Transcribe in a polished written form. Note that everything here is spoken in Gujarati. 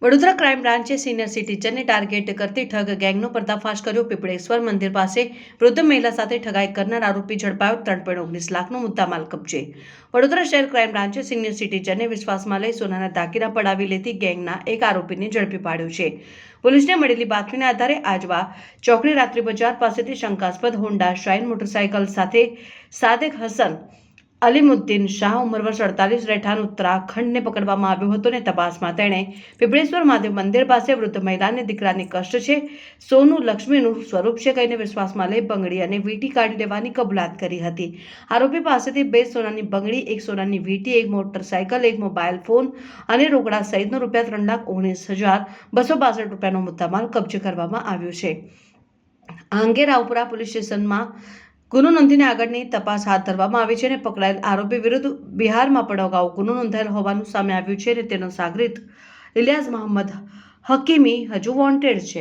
વડોદરા ક્રાઇમ બ્રાન્ચે સિનિયર સિટીઝનને ટાર્ગેટ કરતી ઠગ ગેંગનો પર્દાફાશ કર્યો। પીપળેશ્વર મંદિર પાસે વૃદ્ધ મહિલા સાથે ઠગાઈ કરનાર આરોપી ઝડપાયો। 3.19 લાખનો મુદ્દામાલ કબજે। વડોદરા શહેર ક્રાઇમ બ્રાન્ચે સિનિયર સિટીઝનને વિશ્વાસમાં લઈ સોનાના દાગીના પડાવી લેતી ગેંગના એક આરોપીને ઝડપી પાડ્યો છે। પોલીસને મળેલી બાતમીના આધારે આજવા ચોકડી રાત્રિ બજાર પાસેથી શંકાસ્પદ હોન્ડા શાઇન મોટરસાઇકલ સાથે સાદેક હસન અલીમુદ્દીન શાહ ઉંમર વર્ષ 48 રહેઠાણ ઉત્તરાખંડને પકડવામાં આવ્યો હતો અને તપાસમાં તેણે પીપળેશ્વર મહાદેવ મંદિર પાસે વૃદ્ધ મહિલાને દીકરાની કષ્ટ છે, સોનું લક્ષ્મીનું સ્વરૂપ છે કહીને વિશ્વાસમાં લઈ બંગડી અને વીંટી કાઢી લેવાની કબૂલાત કરી હતી। આરોપી પાસેથી 2 સોનાની બંગડી, 1 સોનાની વીંટી, 1 મોટરસાઇકલ, 1 મોબાઈલ ફોન અને રોકડા સહિતનો ₹3,19,262 રૂપિયાનો મુદ્દામાલ કબજે કરવામાં આવ્યો છે। આ અંગે રાવપુરા પોલીસ સ્ટેશનમાં ગુનો નોંધીને આગળની તપાસ હાથ ધરવામાં આવી છે અને પકડાયેલ આરોપી વિરુદ્ધ બિહારમાં પણ અગાઉ ગુનો નોંધાયેલ હોવાનું સામે આવ્યું છે અને તેનો સાગરીત ઇલિયાસ મહંમદ હકીમી હજુ વોન્ટેડ છે।